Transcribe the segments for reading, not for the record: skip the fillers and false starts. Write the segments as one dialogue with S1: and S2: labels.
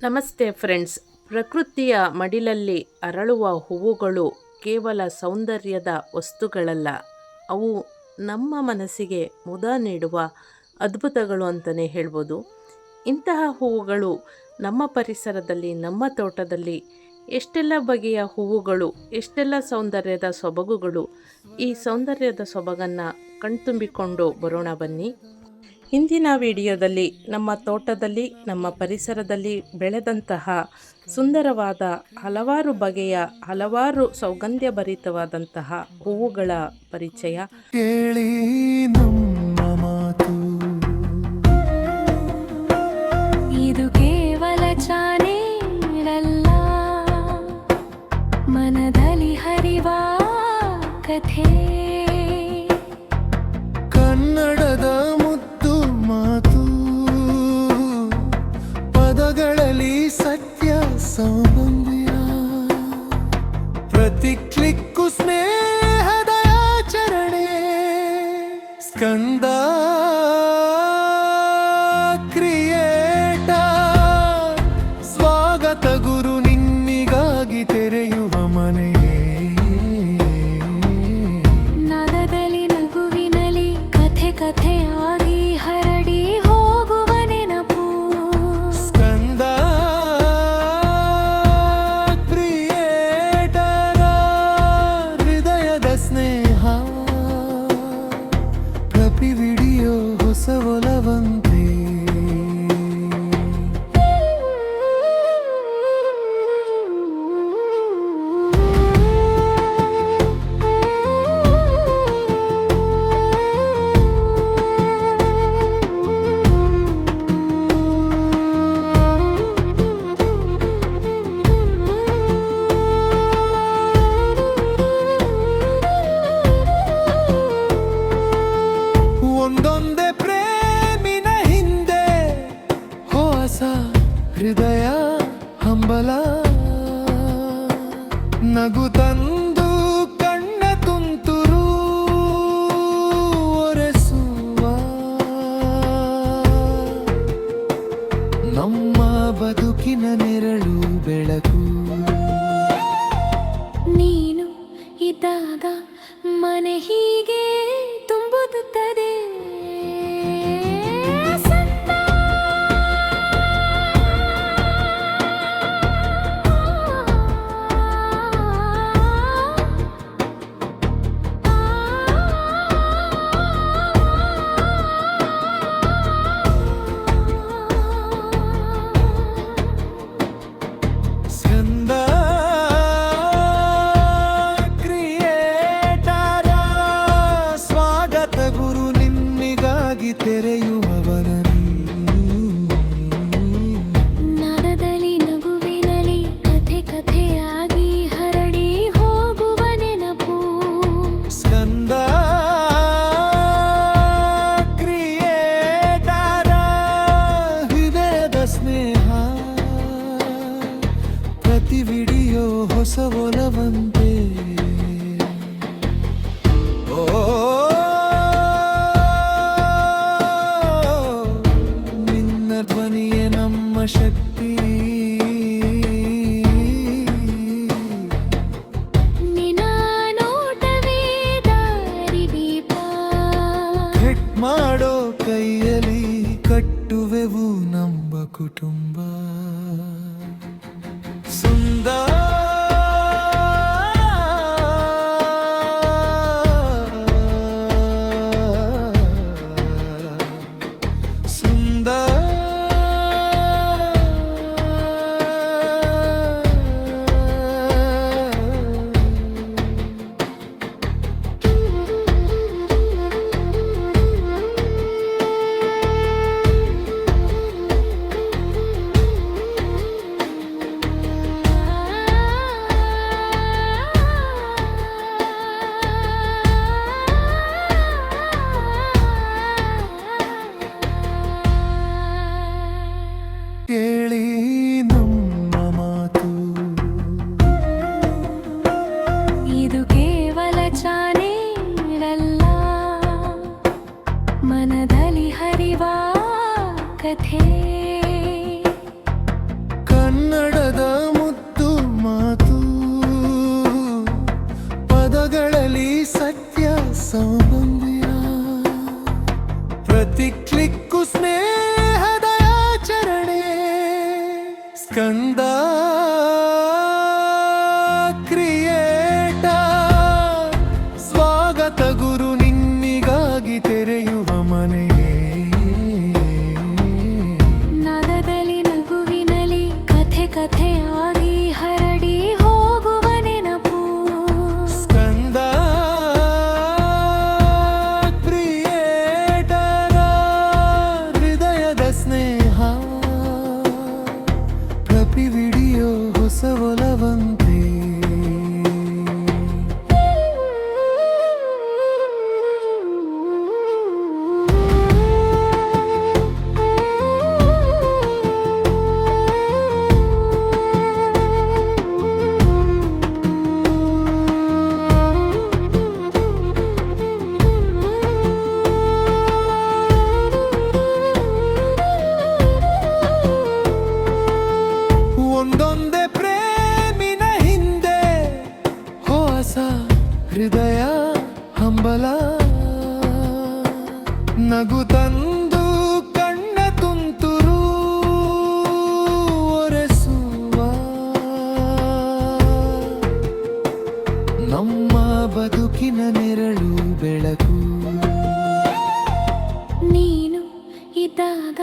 S1: ನಮಸ್ತೆ ಫ್ರೆಂಡ್ಸ್. ಪ್ರಕೃತಿಯ ಮಡಿಲಲ್ಲಿ ಅರಳುವ ಹೂವುಗಳು ಕೇವಲ ಸೌಂದರ್ಯದ ವಸ್ತುಗಳಲ್ಲ, ಅವು ನಮ್ಮ ಮನಸ್ಸಿಗೆ ಮುದ ನೀಡುವ ಅದ್ಭುತಗಳು ಅಂತಲೇ ಹೇಳ್ಬೋದು. ಇಂತಹ ಹೂವುಗಳು ನಮ್ಮ ಪರಿಸರದಲ್ಲಿ, ನಮ್ಮ ತೋಟದಲ್ಲಿ ಎಷ್ಟೆಲ್ಲ ಬಗೆಯ ಹೂವುಗಳು, ಎಷ್ಟೆಲ್ಲ ಸೌಂದರ್ಯದ ಸೊಬಗುಗಳು. ಈ ಸೌಂದರ್ಯದ ಸೊಬಗನ್ನು ಕಣ್ತುಂಬಿಕೊಂಡು ಬರೋಣ ಬನ್ನಿ. ಇಂದಿನ ವಿಡಿಯೋದಲ್ಲಿ ನಮ್ಮ ತೋಟದಲ್ಲಿ, ನಮ್ಮ ಪರಿಸರದಲ್ಲಿ ಬೆಳೆದಂತಹ ಸುಂದರವಾದ ಹಲವಾರು ಬಗೆಯ, ಹಲವಾರು ಸೌಗಂಧ್ಯಭರಿತವಾದಂತಹ ಹೂವುಗಳ ಪರಿಚಯ.
S2: ಕೇಳಿ ನಮ್ಮ ಮಾತು,
S3: ಇದು ಕೇವಲ ಚಾನೆಲಲ್ಲ, ಮನದಲ್ಲಿ ಹರಿವ ಕಥೆ.
S2: ಕನ್ನಡದ ಮುದ್ದು ಮಾತು, ಪದಗಳಲ್ಲಿ ಸತ್ಯ ಸೌಂದರ್ಯ, ಪ್ರತಿ ಕ್ಲಿಕ್ಕು ಸ್ನೇಹದ ಆಚರಣೆ. ಸ್ಕಂದ ಕ್ರಿಯೇಟರ್ ಸ್ವಾಗತ ಗುರು, ನಿನ್ನಿಗಾಗಿ ತೆರೆಯುವ ಮನೆ.
S3: ನಗದಲ್ಲಿ ನಗುವಿನಲಿ ಕಥೆ ಕಥೆಯಾಗಿ ಹರಡಿ ಹೋಗುವ ನೆನಪು.
S2: ಸ್ಕಂದ ಕ್ರಿಯೇಟರ ಹೃದಯದ ಸ್ನೇಹ, ಪ್ರತಿ ವಿಡಿಯೋ ಹೊಸ ಒಲವಂತೆ. ಒಂದೊಂದೇ ಪ್ರೇಮಿನ ಹಿಂದೆ ಹೊಸ ಹೃದಯ ಹಂಬಲ, ನಗು ತಂದು ಕಣ್ಣ ತುಂತುರು ಒರೆಸುವ ನಮ್ಮ ಬದುಕಿನ ನೆರಳು ಬೆಳಕು.
S3: ನೀನು ಇದ್ದಾಗ ಮನೆ ಹೀಗೆ ತುಂಬುತ್ತದೆ.
S2: ಸ್ಕಂದ ಕ್ರಿಯೇಟರ ಸ್ವಾಗತ ಗುರು, ನಿನ್ನಿಗಾಗಿ ತೆರೆಯುವವರನು.
S3: ನಗದಲ್ಲಿ ನಗುವಿನಲಿ ಕಥೆ ಕಥೆಯಾಗಿ ಹರಡಿ ಹೋಗುವ ನೆನಪು.
S2: ಸ್ಕಂದ ಕ್ರಿಯೇಟರ ಹೃದಯದ ಸ್ನೇಹ, ಪ್ರತಿ ವಿಡಿಯೋ ಹೊಸ ಒಲವಂತೆ. ಓ ನಿನ್ನ ಧ್ವನಿಯೇ ನಮ್ಮ ಶಕ್ತಿ,
S3: ನಿನ್ನ ನೋಟವೇ ದಾರಿದೀಪ.
S2: ಹಿಟ್ ಮಾಡೋ ಕೈಯಲ್ಲಿ ಕಟ್ಟುವೆವು ನಮ್ಮ ಕುಟುಂಬ. ಸುಂದರ ಸ್ಕಂದ ಕ್ರಿಯೇಟ ಸ್ವಾಗತ ಗುರು ನಿನ್ನಿಗಾಗಿ ತೆರೆಯುವ ಮನೆಯೇ
S3: ನಗದಲ್ಲಿ ನಗುವಿನಲಿ ಕಥೆ ಕಥೆಯಾಗಿ ಹರಡಿ ಹೋಗುವ ನೆನಪು
S2: ಸ್ಕಂದ ಕ್ರಿಯೇಟರ ಹೃದಯದ ಸ್ನೇಹ ಪ್ರತಿ ವಿಡಿಯೋ ಹೊಸ ಒಲವಂತೆ ಒಂದೊಂದೇ ಪ್ರೇಮಿನ ಹಿಂದೆ ಹೊಸ ಹೃದಯ ಹಂಬಲ ನಗು ತಂದು ಕಣ್ಣ ತುಂತುರು ಒರೆಸುವ ನಮ್ಮ ಬದುಕಿನ ನೆರಳು ಬೆಳಕು
S3: ನೀನು ಇದ್ದಾಗ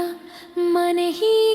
S3: ಮನೆ ಹೀಗೆ